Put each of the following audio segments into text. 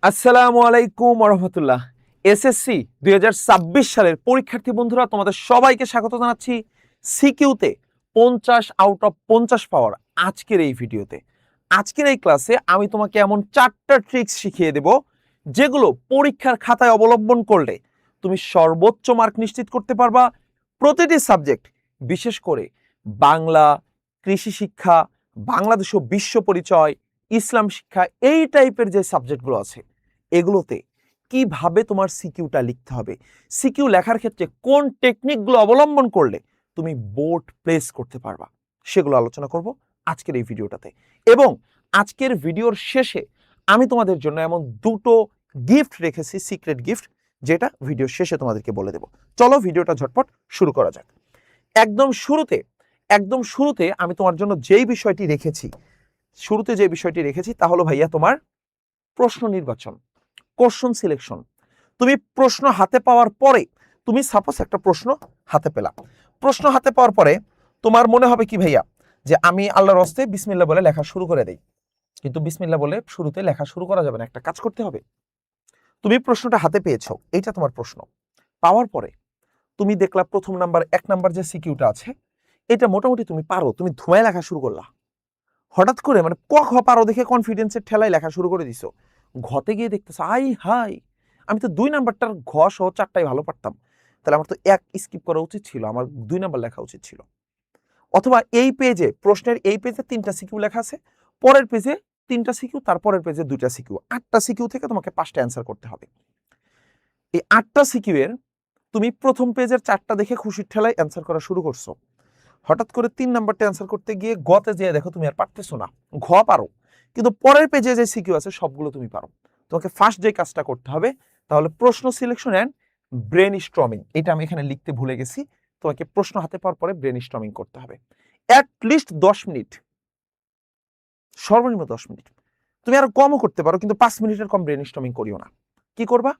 আসসালামু আলাইকুম রহমতুল্লাহ। এসএসসি 2026 সালের পরীক্ষার্থী বন্ধুরা, তোমাদের সবাইকে স্বাগত জানাচ্ছি সিকিউতে 50 আউট অফ 50 পাওয়ার আজকের এই ভিডিওতে। আজকের এই ক্লাসে আমি তোমাকে এমন 4টা ট্রিক্স শিখিয়ে দেব যেগুলো পরীক্ষার খাতায় অবলম্বন করলে তুমি সর্বোচ্চ মার্ক নিশ্চিত করতে পারবা। প্রতিটি সাবজেক্ট, বিশেষ করে বাংলা, কৃষি শিক্ষা, বাংলাদেশ ও বিশ্ব পরিচয়, ইসলাম শিক্ষা, এই টাইপের যে সাবজেক্টগুলো আছে এগুলোতে কিভাবে তোমার সিকিউটা লিখতে হবে, সিকিউ লেখার ক্ষেত্রে কোন টেকনিকগুলো অবলম্বন করলে তুমি বোর্ড প্লেস করতে পারবা, সেগুলো আলোচনা করব আজকের এই ভিডিওটাতে। এবং আজকের ভিডিওর শেষে আমি তোমাদের জন্য এমন দুটো গিফট রেখেছি, সিক্রেট গিফট, যেটা ভিডিওর শেষে তোমাদেরকে বলে দেব। চলো ভিডিওটা ঝটপট শুরু করা যাক। একদম শুরুতে আমি তোমার জন্য যেই বিষয়টি রেখেছি তা হলো ভাইয়া তোমার প্রশ্ন নির্বাচন, কোশ্চেন সিলেকশন। তুমি প্রশ্ন হাতে পাওয়ার পরে, তুমি সাপোজ একটা প্রশ্ন হাতে পেলাম, প্রশ্ন হাতে পাওয়ার পরে তোমার মনে হবে কি ভাইয়া যে আমি আল্লাহর হস্তে বিসমিল্লাহ বলে লেখা শুরু করে দেই, কিন্তু বিসমিল্লাহ বলে শুরুতে লেখা শুরু করা যাবে না, একটা কাজ করতে হবে। তুমি প্রশ্নটা হাতে পেয়েছো, এইটা তোমার প্রশ্ন। পাওয়ার পরে তুমি দেখলা প্রথম নাম্বার, 1 নাম্বার যে সিকিউটা আছে এটা মোটামুটি তুমি পারো, তুমি ধোঁয়ায় লেখা শুরু করলা। হঠাৎ করে মানে ক খ পারো দেখে কনফিডেন্সের ঠেলায় লেখা শুরু করে দিছো, ঘতে গিয়ে দেখতেছো আই হাই, আমি তো 2 নাম্বারটার ঘ সহ 4টাই ভালো পারতাম, তাহলে আমার তো 1 স্কিপ করা উচিত ছিল, আমার 2 নাম্বার লেখা উচিত ছিল। অথবা এই পেজে, প্রশ্নের এই পেজে 3টা সিকিউ লেখা আছে, পরের পেজে 3টা সিকিউ, তারপরের পেজে 2টা সিকিউ, 8টা সিকিউ থেকে তোমাকে 5টা অ্যান্সার করতে হবে। এই 8টা সিকিউ এর তুমি প্রথম পেজের 4টা দেখে খুশির ঠেলায় অ্যান্সার করা শুরু করছো, হঠাৎ করে 3 নাম্বারটা অ্যান্সার করতে গিয়ে গতে যেয়ে দেখো তুমি আর পারতেছো না, ঘ পারো, কিন্তু পরের পেজে যে সিকিউ আছে সবগুলো তুমি পারো। তোমাকে ফার্স্ট যে কাজটা করতে হবে তাহলে প্রশ্ন সিলেকশন এন্ড ব্রেন স্টর্মিং, এটা আমি এখানে লিখতে ভুলে গেছি। তোমাকে প্রশ্ন হাতে পাওয়ার পরে ব্রেন স্টর্মিং করতে হবে অ্যাটলিস্ট 10 মিনিট, সর্বনিম্ন 10 মিনিট। তুমি আরো কমও করতে পারো, কিন্তু 5 মিনিটের কম ব্রেন স্টর্মিং করিও না। কি করবা,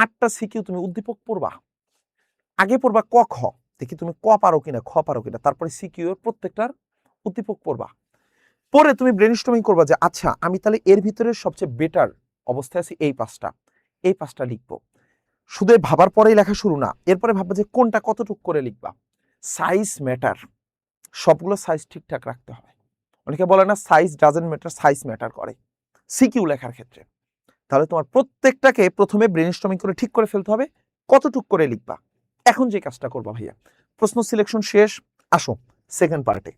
8টা সিকিউ তুমি উদ্দীপক পড়বা, আগে পড়বা ক খ, দেখি তুমি ক পারো কিনা, খ পারো কিনা, তারপরে সিকিউ এর প্রত্যেকটার উদ্দীপক পড়বা। পরে তুমি ব্রেনস্টর্মিং করবা যে আচ্ছা আমি তাহলে এর ভিতরে সবচেয়ে বেটার অবস্থায় আছি এই পাঁচটা লিখবো। শুধু ভাবার পরেই লেখা শুরু না, এরপরে ভাববা যে কোনটা কতটুক করে লিখবা। সাইজ ম্যাটার, সবগুলো সাইজ ঠিকঠাক রাখতে হবে। অনেকে বলে না size doesn't matter, size matter করে সিকিউ লেখার ক্ষেত্রে। তাহলে তোমার প্রত্যেকটাকে প্রথমে ব্রেনস্টর্মিং করে ঠিক করে ফেলতে হবে কতটুক করে লিখবা। এখন যে কাজটা করবা ভাইয়া, প্রশ্ন সিলেকশন শেষ, আসো সেকেন্ড পার্টে।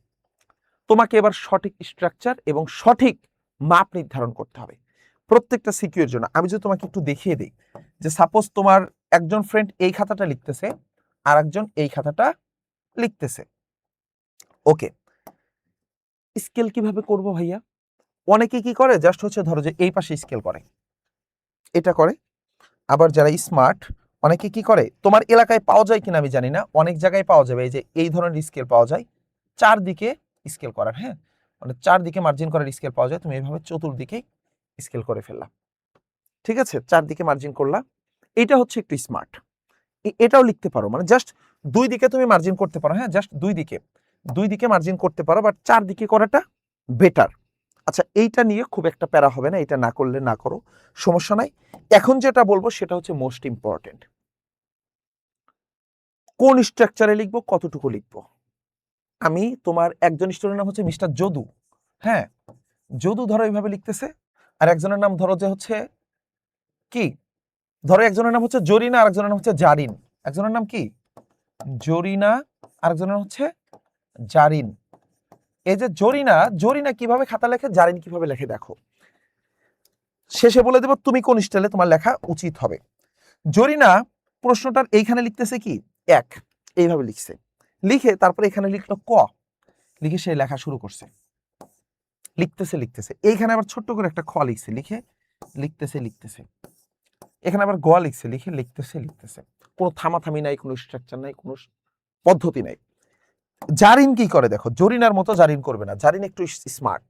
তোমাকে এবার সঠিক স্ট্রাকচার এবং সঠিক মাপ নির্ধারণ করতে হবে প্রত্যেকটা সিকিউ এর জন্য। আমি যদি তোমাকে একটু দেখিয়ে দিই যে সাপোজ তোমার একজন ফ্রেন্ড এই খাতাটা লিখতেছে আর একজন এই খাতাটা লিখতেছে, ওকে, স্কেল কিভাবে করব ভাইয়া? অনেকে কি করে, জাস্ট হচ্ছে ধরো যে এই পাশে স্কেল করে, এটা করে। আবার যারা স্মার্ট, অনেকে কি করে, তোমার এলাকায় পাওয়া যায় কিনা আমি জানি না, অনেক জায়গায় পাওয়া যাবে এই যে এই ধরনের স্কেল পাওয়া যায়, চারদিকে স্কেল করার, হ্যাঁ, মানে চারদিকে মার্জিন করার স্কেল পাওয়া যায়। তুমি এইভাবে চতুর্দিকে স্কেল করে ফেললাম, ঠিক আছে, চারদিকে মার্জিন করলা, এটা হচ্ছে একটু স্মার্ট। এটাও লিখতে পারো, মানে জাস্ট দুই দিকে তুমি মার্জিন করতে পারো, হ্যাঁ, জাস্ট দুই দিকে মার্জিন করতে পারো, বাট চারদিকে করাটা বেটার। আচ্ছা, এইটা নিয়ে খুব একটা প্যারা হবে না, এটা না করলে না করো, সমস্যা নাই। এখন যেটা বলবো সেটা হচ্ছে মোস্ট ইম্পর্টেন্ট, কোন স্ট্রাকচারে লিখবো, কতটুকু লিখবো। আমি তোমার একজন স্টুডেন্ট নাম হচ্ছে মিস্টার যদু, হ্যাঁ, যদু ধরো এইভাবে লিখতেছে, আর একজনের নাম ধরো যে হচ্ছে কি, ধরো একজনের নাম হচ্ছে জরিনা আর একজনের নাম হচ্ছে জারিন। একজনের নাম কি জরিনা আর একজনের হচ্ছে জারিন। এই যে জরিনা কিভাবে খাতা লেখে, জারিন কিভাবে লেখে দেখো, শেষে বলে দেবো তুমি কোন স্টাইলে তোমার লেখা উচিত হবে। জরিনা প্রশ্নটার এইখানে লিখতেছে কি এক, এইভাবে লিখছে, লিখে তারপরে এখানে লিখলো ক, লিখে সে লেখা শুরু করছে, লিখতেছে এইখানে আবার ছোট্ট করে একটা খ লিখছে, লিখে লিখতেছে, এখানে আবার গ লিখছে, লিখে লিখতেছে, কোনো থামাথামি নাই, কোনো স্ট্রাকচার নাই, কোনো পদ্ধতি নাই। জারিন কি করে দেখো, জরিনার মতো জারিন করবে না, জারিন একটু স্মার্ট,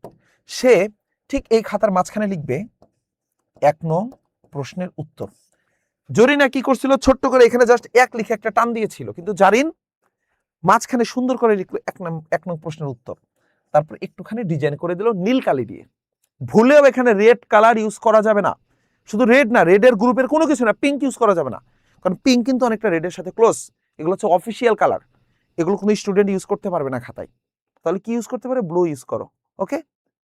সে ঠিক এই খাতার মাঝখানে লিখবে 1 নং প্রশ্নের উত্তর। জরিনা কি করছিল, ছোট্ট করে এখানে জাস্ট 1 লিখে একটা টান দিয়েছিল, কিন্তু জারিন মাঝখানে সুন্দর করে লিখলো 1 নং প্রশ্নের উত্তর, তারপর একটুখানি ডিজাইন করে দিল নীল কালি দিয়ে। ভুলেও এখানে রেড কালার ইউজ করা যাবে না, শুধু রেড না, রেডের গ্রুপের কোনো কিছু না, পিঙ্ক ইউজ করা যাবে না, কারণ পিঙ্ক কিন্তু অনেকটা রেডের সাথে ক্লোজ। এগুলো হচ্ছে অফিসিয়াল কালার, এগুলো কোনো স্টুডেন্ট ইউজ করতে পারবে না খাতায়। তাহলে কি ইউজ করতে পারে? ব্লু ইউজ করো। ওকে,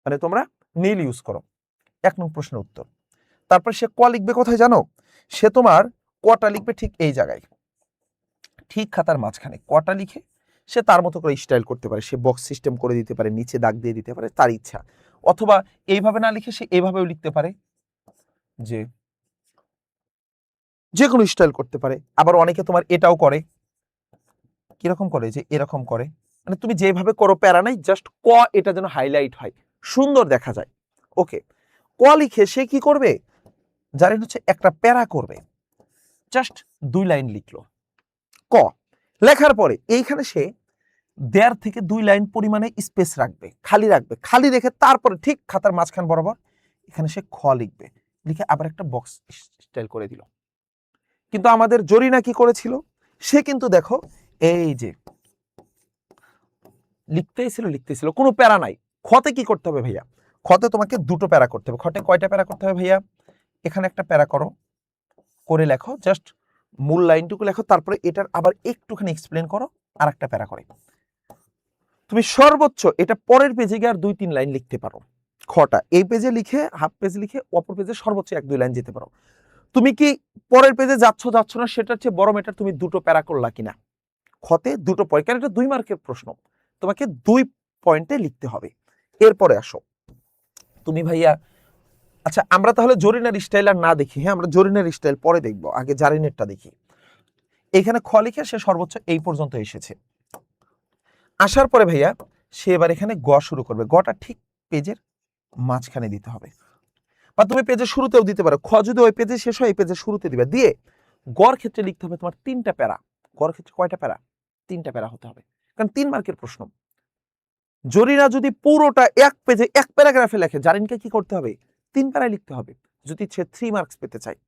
মানে তোমরা নীল ইউজ করো। 1 নং প্রশ্নের উত্তর। তারপর সে ক লিখবে কোথায় জানো? সে তোমার কটা লিখবে ঠিক এই জায়গায়, ঠিক খাতার মাঝখানে কটা লিখে সে তার মতো করে স্টাইল করতে পারে, সে বক্স সিস্টেম করে দিতে পারে, নিচে দাগ দিয়ে দিতে পারে, তার ইচ্ছা। অথবা এইভাবে না লিখে সে এইভাবেও লিখতে পারে, যে কোনো স্টাইল করতে পারে। আবার অনেকে তোমার এটাও করে, কিরকম করে, যে এরকম করে, মানে তুমি যেভাবে করো প্যারা নাই, জাস্ট ক এটা যেন হাইলাইট হয়, সুন্দর দেখা যায়। ওকে, ক লিখে সে কি করবে? জানেন হচ্ছে একটা প্যারা করবে, জাস্ট 2 লাইন লিখলো। ক লেখার পরে এইখানে সে 1.5 থেকে 2 লাইন পরিমাণে স্পেস রাখবে, খালি রাখবে, খালি রেখে তারপরে ঠিক খাতার মাঝখান বরাবর এখানে সে খ লিখবে, লিখে আবার একটা বক্স স্টাইল করে দিল। কিন্তু আমাদের জরিনা কি করেছিল? সে কিন্তু দেখো এই যে লিখতেছিল, কোনো প্যারা নাই। খতে কি করতে হবে ভাইয়া? খতে তোমাকে 2টো প্যারা করতে হবে। খতে কয়টা প্যারা করতে হবে ভাইয়া? এখানে একটা প্যারা করো, করে লেখো, জাস্ট মূল লাইনটুকু লেখো, তারপরে এটার আবার একটুখানি এক্সপ্লেন করো, আর একটা প্যারা করে। তুমি সর্বোচ্চ এটা পরের পেজে গিয়ে আর 2-3 লাইন লিখতে পারো। খটা এই পেজে লিখে, হাফ পেজ লিখে অপর পেজে সর্বোচ্চ 1-2 লাইন যেতে পারো। তুমি কি পরের পেজে যাচ্ছ না, সেটার চেয়ে বড় ম্যাটার তুমি 2টো প্যারা করলা কিনা। খতে 2টো পয়েন্ট, কারণ এটা 2 মার্কের প্রশ্ন, তোমাকে 2 পয়েন্টে লিখতে হবে। এরপরে আসো তুমি ভাইয়া, আচ্ছা আমরা তাহলে জরিনার স্টাইল আর না দেখি, হ্যাঁ আমরা জরিনার স্টাইল পরে দেখবো, আগে জারিনেরটা দেখি। এখানে খ লিখে সে সর্বোচ্চ এই পর্যন্ত এসেছে। আসার পরে ভাইয়া সে এবার এখানে গ শুরু করবে, গটা ঠিক পেজের মাঝখানে দিতে হবে, বা তুমি পেজের শুরুতেও দিতে পারো। খ যদি ওই পেজে শেষ হয় এই পেজের শুরুতে দিবে, দিয়ে গড় ক্ষেত্রে লিখতে হবে তোমার 3টা প্যারা। গড় ক্ষেত্রে কয়টা প্যারা? 3টা প্যারা হতে হবে, কারণ 3 মার্কের প্রশ্ন। জরিনা যদি পুরোটা এক পেজে 1 প্যারাগ্রাফে লেখে, জারিনকে কি করতে হবে? 3 প্যারায় লিখতে হবে, যদি সে 3 মার্কস পেতে চায়।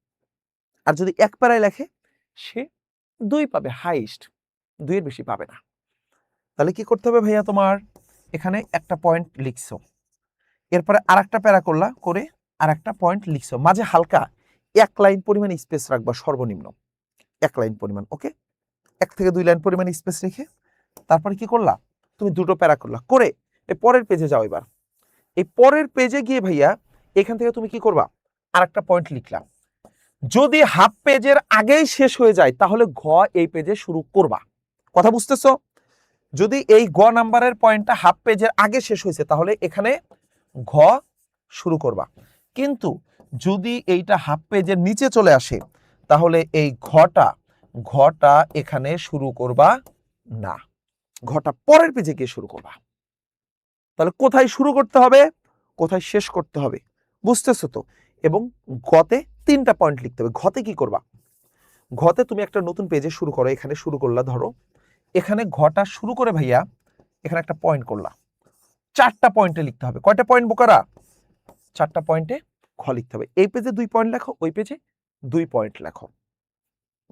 আর যদি 1 প্যারায় লেখে সে 2 পাবে, হাইস্ট 2 এর বেশি পাবে না। তাহলে কি করতে হবে ভাইয়া? তোমার এখানে একটা পয়েন্ট লিখছো, এরপরে আরেকটা প্যারা করলা, করে আরেকটা পয়েন্ট লিখছো, মাঝে হালকা 1 লাইন পরিমাণ স্পেস রাখবা, সর্বনিম্ন 1 লাইন পরিমাণ। ওকে, 1 থেকে 2 লাইন পরিমাণ স্পেস রেখে তারপরে কি করলা? তুমি 2টো প্যারা করলা, করে এই পরের পেজে যাও। এবার এই পরের পেজে গিয়ে ভাইয়া এখান থেকে তুমি কি করবা? আরেকটা পয়েন্ট লিখলাম। যদি হাফ পেজের আগেই শেষ হয়ে যায় তাহলে ঘ এই পেজে শুরু করবা। কথা বুঝতেছো? যদি এই গ নাম্বারের পয়েন্টটা হাফ পেজের আগে শেষ হয়েছে তাহলে এখানে ঘ শুরু করবা। কিন্তু যদি এইটা হাফ পেজের নিচে চলে আসে তাহলে এই ঘটা এখানে শুরু করবা না, ঘটা পরের পেজে গিয়ে শুরু করবা। তাহলে কোথায় শুরু করতে হবে, কোথায় শেষ করতে হবে, বুঝতেছো তো? এবং গতে 3টা পয়েন্ট লিখতে হবে। ঘতে কি করবা? ঘতে তুমি একটা নতুন পেজে শুরু করো, এখানে শুরু করলা, ধরো এখানে ঘটা শুরু করে ভাইয়া এখানে একটা পয়েন্ট করলা, 4টা পয়েন্টে লিখতে হবে। কয়টা পয়েন্ট বোকারা? 4টা পয়েন্টে খ লিখতে হবে। এই পেজে 2 পয়েন্ট লেখো, ওই পেজে 2 পয়েন্ট লেখো,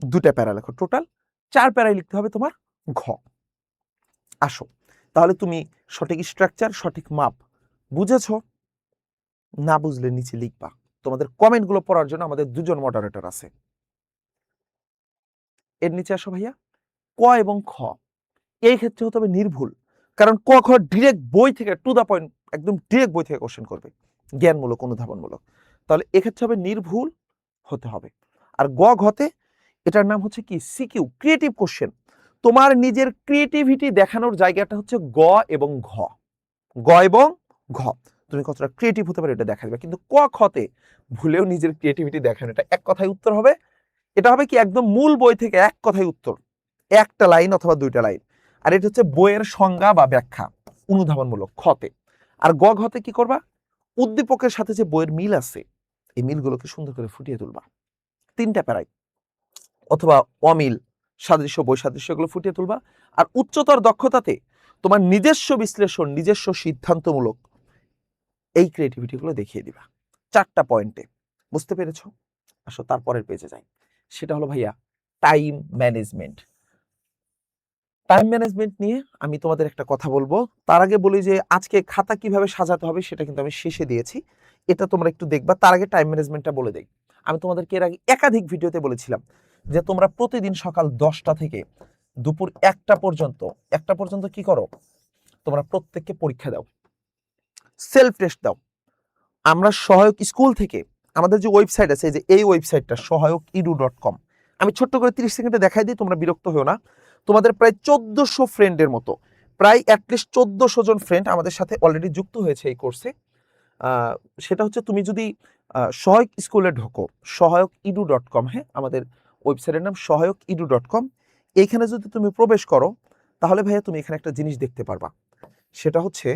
2টা প্যারা লেখো, টোটাল 4 প্যারায় লিখতে হবে তোমার ঘ। আসো তাহলে তুমি সঠিক স্ট্রাকচার, সঠিক মাপ বুঝেছো? না বুঝলে নিচে লিখবা। তোমাদের কমেন্টগুলো পড়ার জন্য আমাদের 2জন মডারেটর আছে। এর নিচে আসো ভাইয়া, ক এবং খ এই ক্ষেত্রে হতে হবে নির্ভুল, কারণ ক খ ডিরেক্ট বই থেকে টু দা পয়েন্ট, একদম ডিরেক্ট বই থেকে কোশ্চেন করবে, জ্ঞানমূলক, অনুধাবনমূলক। তাহলে এক্ষেত্রে হবে নির্ভুল হতে হবে। আর গ ঘতে এটার নাম হচ্ছে কি? CQ, creative question. তোমার নিজের ক্রিয়েটিভিটি দেখানোর জায়গাটা হচ্ছে গ এবং ঘ, গ এবং ঘ। তুমি কতটা ক্রিয়েটিভ হতে পারো এটা দেখা যাবে। কিন্তু ক খতে ভুলেও নিজের ক্রিয়েটিভিটি দেখানো, এটা এক কথায় উত্তর হবে। এটা হবে কি? একদম মূল বই থেকে এক কথায় উত্তর, একটা লাইন অথবা 2টা লাইন। আর এটা হচ্ছে বইয়ের সংজ্ঞা বা ব্যাখ্যা, অনুধাবনমূলক খতে। আর গ ঘতে কি করবা? উদ্দীপকের সাথে যে বইয়ের মিল আছে এই মিলগুলোকে সুন্দর করে ফুটিয়ে তুলবা 3টা প্যারায়, অথবা অমিল, সাদৃশ্য, বৈসাদৃশ্য, এগুলো ফুটিয়ে তুলবা। আর উচ্চতর দক্ষতাতে তোমার নিজস্ব বিশ্লেষণ, নিজস্ব সিদ্ধান্তমূলক এই ক্রিয়েটিভিটি গুলো দেখিয়ে দিবা 4টা পয়েন্টে। বুঝতে পেরেছো? আসো তারপরের পেজে যাই, সেটা হলো ভাইয়া টাইম ম্যানেজমেন্ট। টাইম ম্যানেজমেন্ট নিয়ে আমি তোমাদের একটা কথা বলবো। তার আগে বলি যে আজকে খাতা কিভাবে সাজাতে হবে সেটা কিন্তু আমি শেষে দিয়েছি, এটা তোমরা একটু দেখবা। তার আগে টাইম ম্যানেজমেন্টটা বলে দেই। আমি তোমাদেরকে এর আগে একাধিক ভিডিওতে বলেছিলাম যে তোমরা প্রতিদিন সকাল 10টা থেকে দুপুর 1টা পর্যন্ত কি করো, তোমরা প্রত্যেককে পরীক্ষা দাও, সেলফ টেস্ট দাও। আমরা সহায়ক স্কুল থেকে আমাদের যে ওয়েবসাইট আছে, যে এই ওয়েবসাইটটা সহায়ক.edu.com, আমি ছোট্ট করে 30 সেকেন্ডে দেখাই দিই, তোমরা বিরক্ত হও না। তোমাদের প্রায় 1400 ফ্রেন্ডের মতো, প্রায় অ্যাটলিস্ট 1400 জন ফ্রেন্ড আমাদের সাথে অলরেডি যুক্ত হয়েছে এই কোর্সে। সেটা হচ্ছে তুমি যদি সহায়ক স্কুলে ঢোকো, সহায়ক.edu.com, হ্যাঁ, আমাদের ওয়েবসাইটের নাম সহায়ক.edu.com, এইখানে যদি তুমি প্রবেশ করো তাহলে ভাইয়া তুমি এখানে একটা জিনিস দেখতে পারবা, সেটা হচ্ছে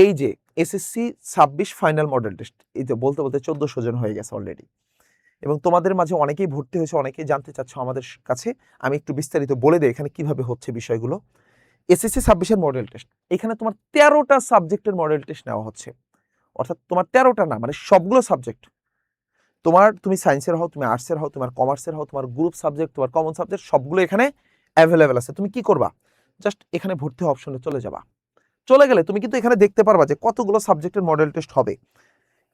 এই যে এসএসসি 26 ফাইনাল মডেল টেস্ট, এই যে বলতে বলতে 1400 জন হয়ে গেছে অলরেডি, এবং তোমাদের মাঝে অনেকেই ভর্তি হয়েছে, অনেকেই জানতে চাচ্ছ আমাদের কাছে। আমি একটু বিস্তারিত বলে দিই এখানে কিভাবে হচ্ছে বিষয়গুলো। এসএসসি 26-এর মডেল টেস্ট, এখানে তোমার 13টা সাবজেক্টের মডেল টেস্ট নেওয়া হচ্ছে, অর্থাৎ তোমার 13টা না, মানে সবগুলো সাবজেক্ট, তুমি সায়েন্সের হও, তুমি আর্টসের হও, তোমার কমার্সের হও, তোমার গ্রুপ সাবজেক্ট, তোমার কমন সাবজেক্ট, সবগুলো এখানে অ্যাভেলেবেল আছে। তুমি কি করবা, জাস্ট এখানে ভর্তি হওয়া অপশনে চলে যাবা। চলে গেলে তুমি কিন্তু এখানে দেখতে পারবা যে কতগুলো সাবজেক্টের মডেল টেস্ট হবে।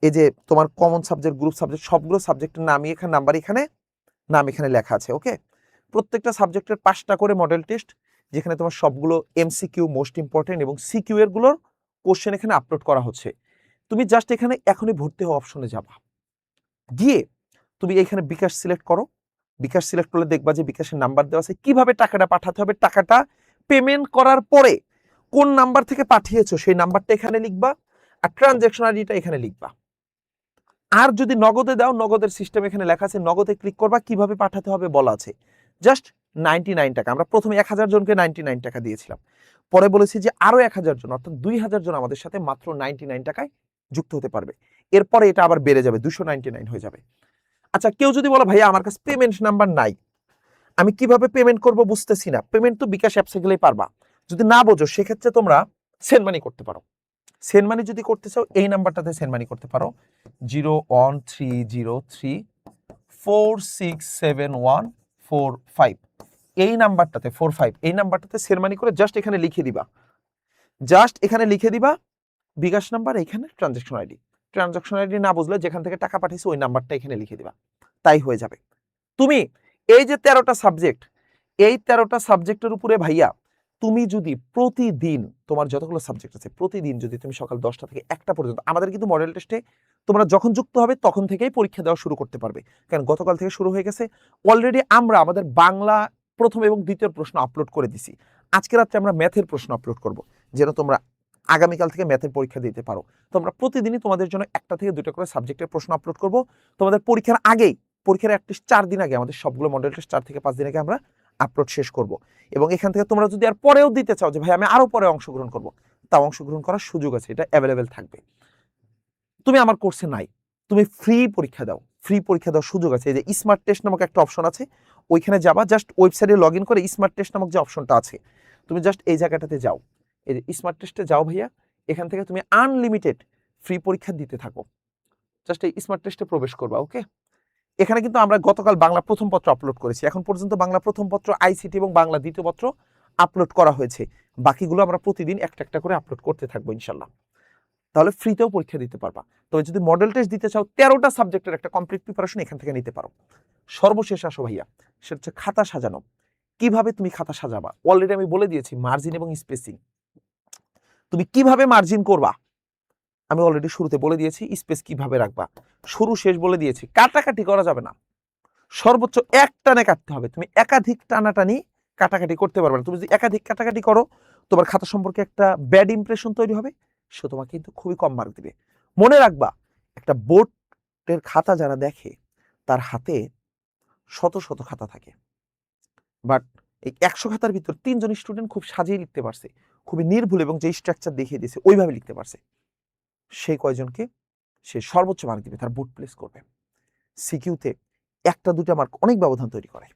এই যে তোমার কমন সাবজেক্ট, গ্রুপ সাবজেক্ট, সবগুলো সাবজেক্টের নামই এখানে, নাম্বার এখানে, নাম এখানে লেখা আছে। ওকে, প্রত্যেকটা সাবজেক্টের 5টা করে মডেল টেস্ট, যেখানে তোমার সবগুলো এমসিকিউ, মোস্ট ইম্পর্টেন্ট এবং সিকিউ এর গুলোর কোশ্চেন এখানে আপলোড করা হচ্ছে। তুমি জাস্ট এখানে এখনই ভর্তি হওয়া অপশনে যাবা, গিয়ে তুমি এখানে বিকাশ সিলেক্ট করো। বিকাশ সিলেক্ট করলে দেখবা যে বিকাশের নাম্বার দেওয়া আছে, কিভাবে টাকাটা পাঠাতে হবে, টাকাটা পেমেন্ট করার পরে কোন নাম্বার থেকে পাঠিয়েছো সেই নাম্বারটা এখানে লিখবা, আর ট্রানজ্যাকশন আইডিটা এখানে লিখবা। আর যদি নগদে দাও, নগদের সিস্টেম এখানে লেখা আছে, নগদে ক্লিক করবা, কিভাবে পাঠাতে হবে বলা আছে। জাস্ট 99 টাকা, আমরা প্রথমে 1000 জনকে 99 টাকা দিয়েছিলাম, পরে বলেছি যে আরো 1000 জন, অর্থাৎ 2000 জন আমাদের সাথে মাত্র 99 টাকায় যুক্ত হতে পারবে। এরপরে এটা আবার বেড়ে যাবে, 299 হয়ে যাবে। আচ্ছা, কেউ যদি বলো ভাইয়া আমার কাছে পেমেন্ট নাম্বার নাই, আমি কিভাবে পেমেন্ট করব বুঝতেছি না, পেমেন্ট তো বিকাশ অ্যাপসে গেলেই পারবা। যদি না বোঝো সেক্ষেত্রে তোমরা সেন্ড মানি করতে পারো। সেন্ড মানি যদি করতে চাও এই নাম্বারটাতে সেন্ড মানি করতে পারো, 01303467145, এই নাম্বারটাতে 45, এই নাম্বারটাতে সেন্ড মানি করে জাস্ট এখানে লিখে দিবা, জাস্ট এখানে লিখে দিবা বিকাশ নাম্বার, এখানে ট্রানজ্যাকশন আইডি। ট্রানজ্যাকশন আইডি না বুঝলে যেখান থেকে টাকা পাঠিয়েছো ওই নাম্বারটা এখানে লিখে দিবা, তাই হয়ে যাবে। তুমি এই যে 13টা সাবজেক্ট, এই 13টা সাবজেক্টের উপরে ভাইয়া তুমি যদি প্রতিদিন, তোমার যতগুলো সাবজেক্ট আছে প্রতিদিন যদি তুমি সকাল 10টা থেকে 1টা পর্যন্ত, আমাদের কিন্তু মডেল টেস্টে তোমরা যখন যুক্ত হবে তখন থেকেই পরীক্ষা দেওয়া শুরু করতে পারবে, কারণ গতকাল থেকে শুরু হয়ে গেছে অলরেডি। আমরা আমাদের বাংলা প্রথম এবং দ্বিতীয় প্রশ্ন আপলোড করে দিছি, আজকে রাত্রে আমরা ম্যাথের প্রশ্ন আপলোড করব, যেন তোমরা আগামীকাল থেকে ম্যাথের পরীক্ষা দিতে পারো। তোমরা প্রতিদিনই তোমাদের জন্য 1টা থেকে 2টা করে সাবজেক্টের প্রশ্ন আপলোড করব। তোমাদের পরীক্ষার আগেই, পরীক্ষার অ্যাটলিস্ট 4 দিন আগে, আমাদের সবগুলো মডেল টেস্ট 4 থেকে 5 দিন আগে আমরা আপলোড শেষ করব। এবং এখান থেকে তোমরা যদি আর পরেও দিতে চাও যে ভাই আমি আরো পরে অংশগ্রহণ করব, তাও অংশগ্রহণ করার সুযোগ আছে, এটা অ্যাভেলেবেল থাকবে। তুমি আমার কোর্সে নাই, তুমি ফ্রি পরীক্ষা দাও, ফ্রি পরীক্ষা দেওয়ার সুযোগ আছে। এই যে স্মার্ট টেস্ট নামক একটা অপশন আছে, ওইখানে যাবা, জাস্ট ওয়েবসাইটে লগ ইন করে স্মার্ট টেস্ট নামক যে অপশনটা আছে, তুমি জাস্ট এই জায়গাটাতে যাও, এই যে স্মার্ট টেস্টে যাও ভাইয়া, এখান থেকে তুমি আনলিমিটেড ফ্রি পরীক্ষা দিতে থাকো, জাস্ট এই স্মার্ট টেস্টে প্রবেশ করবা। ওকে, এখানে কিন্তু আমরা গতকাল বাংলা প্রথম পত্র আপলোড করেছি, এখন পর্যন্ত বাংলা প্রথম পত্র, আইসিটি এবং বাংলা দ্বিতীয় পত্র আপলোড করা হয়েছে, বাকিগুলো আমরা প্রতিদিন একটা একটা করে আপলোড করতে থাকবো ইনশাল্লাহ। তাহলে ফ্রিতেও পরীক্ষা দিতে পারবা। তবে যদি মডেল টেস্ট দিতে চাও 13টা সাবজেক্টের একটা কমপ্লিট প্রিপারেশন এখান থেকে নিতে পারো। সর্বশেষ আসো ভাইয়া, সেটা হচ্ছে খাতা সাজানো। কিভাবে তুমি খাতা সাজাবা অলরেডি আমি বলে দিয়েছি, মার্জিন এবং স্পেসিং। তুমি কিভাবে মার্জিন করবা আমি অলরেডি শুরুতে বলে দিয়েছি, স্পেস কিভাবে রাখবা শুরু শেষ বলে দিয়েছি। কাটাকাটি করা যাবে না, সর্বোচ্চ এক টানে কাটতে হবে। তুমি একাধিক টানাটানি কাটাকাটি করতে পারবে না। তুমি যদি একাধিক কাটাকাটি করো তোমার খাতা সম্পর্কে একটা ব্যাড ইমপ্রেশন তৈরি হবে, সে তোমাকে কিন্তু খুবই কম মার্ক দিবে। মনে রাখবা, একটা বোর্ডের খাতা যারা দেখে তার হাতে শত শত খাতা থাকে, বাট এই 100 খাতার ভিতর 3 জন স্টুডেন্ট খুব সাজিয়ে লিখতে পারছে, খুবই নির্ভুল এবং যে স্ট্রাকচার দেখিয়ে দিয়েছে ওইভাবে লিখতে পারছে, সেই কয়জনকে সে সর্বোচ্চ মার্ক দিবে, তার বোর্ড প্লেস করবে। সিকিউতে 1টা 2টা মার্ক অনেক ব্যবধান তৈরি করে,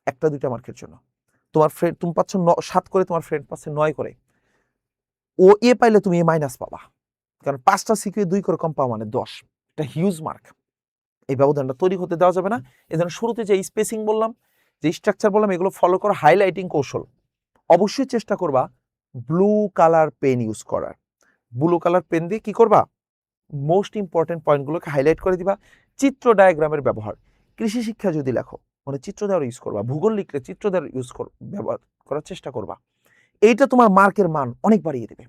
1টা 2টা মার্কের জন্য। তোমার ফ্রেন্ড, তুমি পাচ্ছ 7 করে, তোমার ফ্রেন্ড পাচ্ছে 9 করে, ও এ পাইলে তুমি এ মাইনাস পাবা, কারণ 5টা সিকিউ 2 করে কম পাওয়া মানে 10, এটা হিউজ মার্ক। এই ব্যবধানটা তৈরি হতে দেওয়া যাবে না। এজন্য শুরুতে যে স্পেসিং বললাম, যে স্ট্রাকচার বললাম, এগুলো ফলো করো। হাইলাইটিং কৌশল অবশ্যই চেষ্টা করবা ব্লু কালার পেন ইউজ করার। ব্লু কালার পেন দিয়ে কি করবা, মোস্ট ইম্পর্টেন্ট পয়েন্টগুলোকে হাইলাইট করে দিবা। চিত্র ডায়াগ্রামের ব্যবহার, কৃষি শিক্ষা যদি লেখো মানে চিত্র দেওয়ার ইউজ করবা, ভূগোল লিখলে চিত্র দেওয়ার ব্যবহার করার চেষ্টা করবা। এইটা তোমার মার্কের মান অনেক বাড়িয়ে দেবে।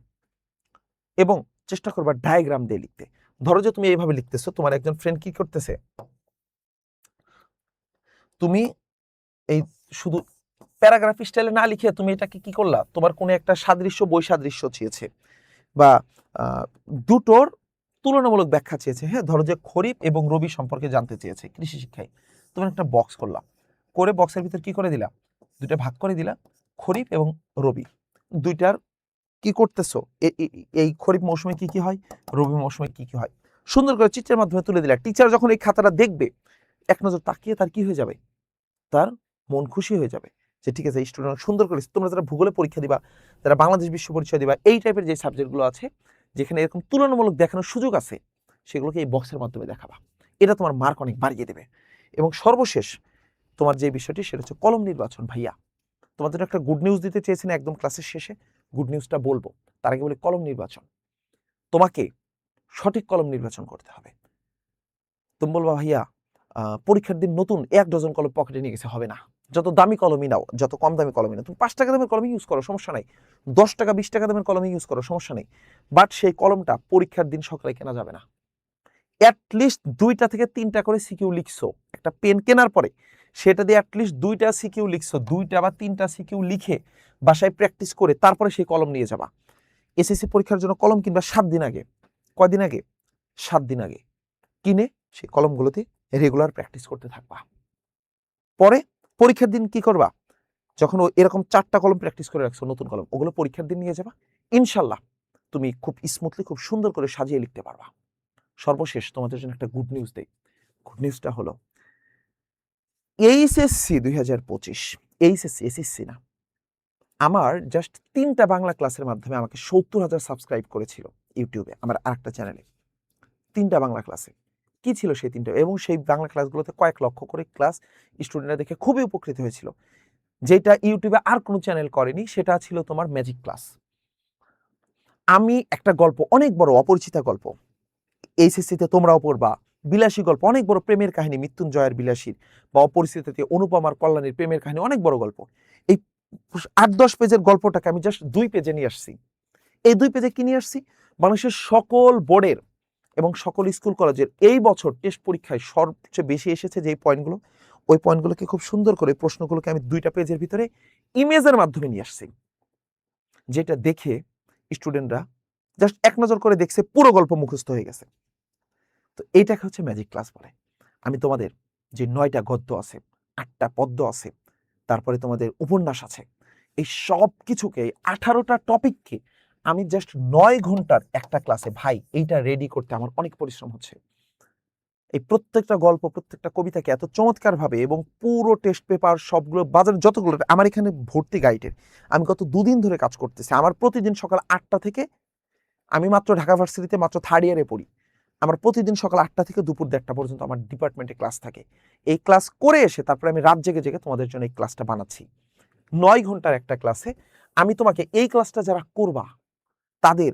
এবং চেষ্টা করবা ডায়াগ্রাম দিয়ে লিখতে। ধরো যে তুমি এইভাবে লিখতেছো, তোমার একজন ফ্রেন্ড কি করতেছে, তুমি এই শুধু প্যারাগ্রাফ স্টাইলে না লিখে তুমি এটাকে কি করলা, তোমার কোনো একটা সাদৃশ্য বৈসাদৃশ্য চেয়েছে বা দুটোর তুলনামূলক ব্যাখ্যা চেয়েছে। হ্যাঁ, ধরো যে খরিফ এবং রবি সম্পর্কে জানতে চেয়েছে কৃষি শিক্ষায়, তুমি একটা বক্স করলাম, করে বক্সের ভিতর কি করে দিলা, দুইটা ভাগ করে দিলা, খরিফ এবং রবি দুইটার কি করতেছো, এই খরিফ মৌসুমে কি কি হয়, রবি মৌসুমে কি কি হয়, সুন্দর করে চিত্রের মাধ্যমে তুলে দিলা। টিচার যখন এই খাতাটা দেখবে এক নজর তাকিয়ে তার কি হয়ে যাবে, তার মন খুশি হয়ে যাবে যে ঠিক আছে স্টুডেন্ট সুন্দর করেছে। তোমরা যারা ভূগোলে পরীক্ষা দিবা, যারা বাংলাদেশ বিশ্ব পরিচয় দিবা, এই টাইপের যে সাবজেক্টগুলো আছে যেখানে এরকম তুলনামূলক দেখানোর সুযোগ আছে, সেগুলোকে এই বক্সের মাধ্যমে দেখাবা। এটা তোমার মার্ক অনেক বাড়িয়ে দেবে। এবং সর্বশেষ তোমার যে বিষয়টি সেটা হচ্ছে কলম নির্বাচন। ভাইয়া তোমাদের একটা গুড নিউজ দিতে চেয়েছি না একদম ক্লাসের শেষে, গুড নিউজটা বলবো তার আগে বলি কলম নির্বাচন। তোমাকে সঠিক কলম নির্বাচন করতে হবে। তুমি বলবা ভাইয়া পরীক্ষার দিন নতুন 1 ডজন কলম পকেটে নিয়ে গেছে, হবে না। যত দামি কলমই নাও, যত কম দামি কলমই নাও, তুমি 5 টাকা দামের কলমই ইউজ করো, সমস্যা নাই। 10 টাকা 20 টাকা দামের কলমই ইউজ করো, সমস্যা নেই। বাট সেই কলমটা পরীক্ষার দিন সকালে কেনা যাবে না। অ্যাটলিস্ট 2টা থেকে 3টা করে সিকিউ লিখছো। একটা পেন কেনার পরে সেটা দিয়ে অ্যাটলিস্ট 2টা সিকিউ লিখছো, 2টা বা 3টা সিকিউ লিখে বাসায় প্র্যাকটিস করে তারপরে সেই কলম নিয়ে যাবা। এসএসসি পরীক্ষার জন্য কলম কিনবা 7 দিন আগে। কয়দিন আগে? 7 দিন আগে কিনে সেই কলমগুলোতে রেগুলার প্র্যাকটিস করতে থাকবা। পরে পরীক্ষার দিন কি করবা, যখন এরকম 4টা কলম প্র্যাকটিস করে রাখছো নতুন কলম, ওগুলো পরীক্ষার দিন নিয়ে যাবা। ইনশাল্লাহ তুমি খুব স্মুথলি খুব সুন্দর করে সাজিয়ে লিখতে পারবা। সর্বশেষ তোমাদের জন্য একটা গুড নিউজ দেই। গুড নিউজটা হলো এইচএসসি 2025, এইচএসসি এসএসসি না, আমার জাস্ট 3টা বাংলা ক্লাসের মাধ্যমে আমাকে 70,000 সাবস্ক্রাইব করেছিল ইউটিউবে, আমার আরেকটা চ্যানেলে। 3টা বাংলা ক্লাসে কি ছিল সেই 3টা, এবং সেই বাংলা ক্লাসগুলোতে কয়েক লক্ষ করে ক্লাস স্টুডেন্টরা দেখে খুবই উপকৃত হয়েছিল। যেটা ইউটিউবে আর কোনো চ্যানেল করেনি সেটা ছিল তোমার ম্যাজিক ক্লাস। আমি একটা গল্প, অনেক বড় অপরিচিতা গল্প, এইচএসসিতে তোমরাও পড়বা, বিলাসী গল্প, অনেক বড় প্রেমের কাহিনী, মৃত্যুঞ্জয়ের বিলাসীর বা অপরিচিতাতে অনুপমার কল্যাণীর প্রেমের কাহিনী, অনেক বড় গল্প। এই 8-10 পেজের গল্পটাকে আমি জাস্ট 2 পেজে নিয়ে আসছি। এই 2 পেজে কি নিয়ে আসছি, বাংলাদেশের সকল বোর্ডের এবং সকল স্কুল কলেজের এই বছর টেস্ট পরীক্ষায় সবচেয়ে বেশি এসেছে যে পয়েন্টগুলো, ওই পয়েন্টগুলোকে খুব সুন্দর করে প্রশ্নগুলোকে আমি 2টা পেজের ভিতরে ইমেজের মাধ্যমে নিয়ে আসছি, যেটা দেখে স্টুডেন্টরা জাস্ট এক নজর করে দেখছে, পুরো গল্প মুখস্থ হয়ে গেছে। তো এইটাকে হচ্ছে ম্যাজিক ক্লাস বলে। আমি তোমাদের যে 9টা গদ্য আছে, 8টা পদ্য আছে, তারপরে তোমাদের উপন্যাস আছে, এই সব কিছুকে 18টা টপিককে আমি জাস্ট 9 ঘন্টার একটা ক্লাসে, ভাই এইটা রেডি করতে আমার অনেক পরিশ্রম হচ্ছে। এই প্রত্যেকটা গল্প, প্রত্যেকটা কবিতাকে এত চমৎকার ভাবে এবং পুরো টেস্ট পেপার সবগুলো বাজার যতগুলো আমার এখানে ভর্তি গাইডের, আমি গত 2 দিন ধরে কাজ করতেছি। আমার প্রতিদিন সকাল 8টা থেকে, আমি মাত্র ঢাকা ভার্সিটিতে মাত্র 3rd ইয়ারে পড়ি, আমার প্রতিদিন সকাল 8টা থেকে দুপুর 1টা পর্যন্ত আমার ডিপার্টমেন্টে ক্লাস থাকে। এই ক্লাস করে এসে তারপরে আমি রাত জেগে জেগে তোমাদের জন্য এই ক্লাসটা বানাচ্ছি। 9 ঘন্টার একটা ক্লাসে আমি তোমাকে, এই ক্লাসটা যারা করবা তাদের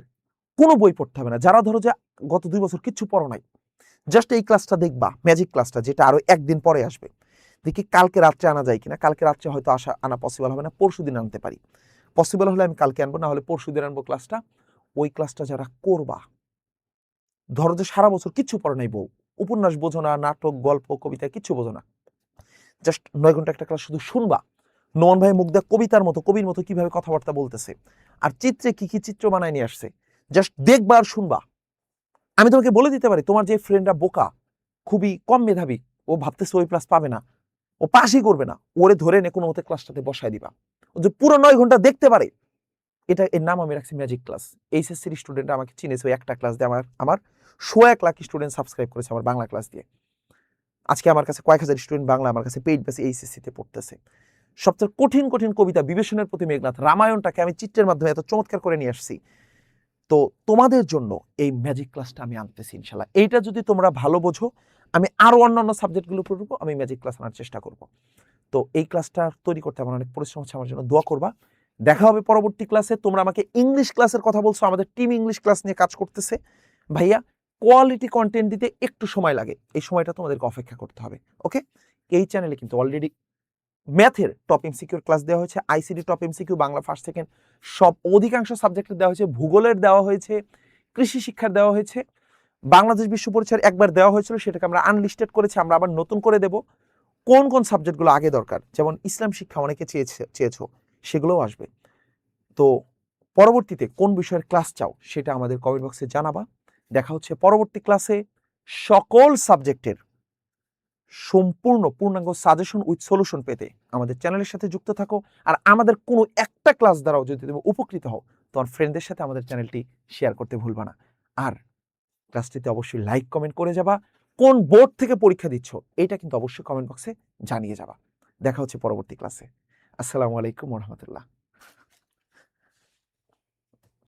কোনো বই পড়তে হবে না। যারা ধরো যে গত 2 বছর কিচ্ছু পড়ো নাই, জাস্ট এই ক্লাসটা দেখবা, ম্যাজিক ক্লাসটা, যেটা আরো একদিন পরে আসবে। দেখি কালকে রাত্রে আনা যায় কিনা। কালকে রাত্রে হয়তো আনা পসিবল হবে না, পরশু দিন আনতে পারি। পসিবল হলে আমি কালকে আনবো, না হলে পরশু দিন আনবো ক্লাসটা। ওই ক্লাসটা যারা করবা, ধরো যে সারা বছর কিচ্ছু পড়ো নাই, বউ উপন্যাস বোঝো না, নাটক গল্প কবিতা কিচ্ছু বোঝো না, জাস্ট 9 ঘন্টা একটা ক্লাস শুধু শুনবা। নোমান ভাই মুগ্ধা কবিতার মতো, কবির মতো কিভাবে কথাবার্তা বলতেছে, আর চিত্রে কি কি চিত্র বানায় নিয়ে আসছে, জাস্ট দেখবা আর শুনবা। আমি তোমাকে বলে দিতে পারি, তোমার যে ফ্রেন্ডরা বোকা, খুবই কম মেধাবী, ও ভাবতেছে ওই ক্লাস পাবে না, ও পাশই করবে না, ওরে ধরে নে কোনো মতে ক্লাসটাতে বসায় দিবা, ও যে পুরো 9 ঘন্টা দেখতে পারে। এটা, এর নাম আমি রাখছি ম্যাজিক ক্লাস। এইচএসসির স্টুডেন্ট আমাকে চিনেছে ওই একটা ক্লাস দিয়ে। আমার 1 লাখ স্টুডেন্ট সাবস্ক্রাইব করেছে আমার বাংলা ক্লাস দিয়ে। আজকে আমার কাছে কয়েক হাজার স্টুডেন্ট বাংলা আমার কাছে পেইড বেসে এইচএসসিতে পড়তেছে। সবচেয়ে কঠিন কঠিন কবিতা বিবেচনের প্রতি মেঘনাথ, রামায়ণটাকে আমি চিত্রের মাধ্যমে এত চমৎকার করে নিয়ে আসছি। তো তোমাদের জন্য এই ম্যাজিক ক্লাসটা আমি আনতেছি ইনশাল্লাহ। এইটা যদি তোমরা ভালো বোঝো, আমি আরো অন্যান্য সাবজেক্টগুলো পড়বো, আমি ম্যাজিক ক্লাস আনার চেষ্টা করব। তো এই ক্লাসটা তৈরি করতে আমার অনেক পরিশ্রম হচ্ছে, আমার জন্য দোয়া করবা। দেখা হবে পরবর্তী ক্লাসে। তোমরা আমাকে ইংলিশ ক্লাসের কথা বলছো, আমাদের টিম ইংলিশ ক্লাস নিয়ে কাজ করতেছে। ভাইয়া কোয়ালিটি কন্টেন্ট দিতে একটু সময় লাগে, এই সময়টা তোমাদেরকে অপেক্ষা করতে হবে। ওকে, এই চ্যানেলে কিন্তু অলরেডি ম্যাথের টপ এমসিকিউর ক্লাস দেওয়া হয়েছে, ICD top MCQ Bangla first second সব অধিকাংশ সাবজেক্টের দেওয়া হয়েছে, ভূগোলের দেওয়া হয়েছে, কৃষি শিক্ষার দেওয়া হয়েছে, বাংলাদেশ বিশ্ব পরিচয়ের একবার দেওয়া হয়েছিল, সেটাকে আমরা আনলিস্টেড করেছি, আমরা আবার নতুন করে দেব। কোন কোন সাবজেক্টগুলো আগে দরকার, যেমন ইসলাম শিক্ষা অনেকে চেয়েছো, সেগুলোও আসবে। তো পরবর্তীতে কোন বিষয়ের ক্লাস চাও সেটা আমাদের কমেন্ট বক্সে জানাবা। দেখা হচ্ছে পরবর্তী ক্লাসে। সকল সাবজেক্টের সম্পূর্ণ পূর্ণাঙ্গ সাজেশন উইথ সলিউশন পেতে আমাদের চ্যানেলের সাথে যুক্ত থাকো। আর আমাদের কোনো একটা ক্লাস দ্বারাও যদি তুমি উপকৃত হও, তোমার ফ্রেন্ডদের সাথে আমাদের চ্যানেলটি শেয়ার করতে ভুলবা না। আর ক্লাসটিতে অবশ্যই লাইক কমেন্ট করে যাবা। কোন বোর্ড থেকে পরীক্ষা দিচ্ছ এটা কিন্তু অবশ্যই কমেন্ট বক্সে জানিয়ে যাবা। দেখা হচ্ছে পরবর্তী ক্লাসে। আসসালামু আলাইকুম ওয়া রাহমাতুল্লাহ।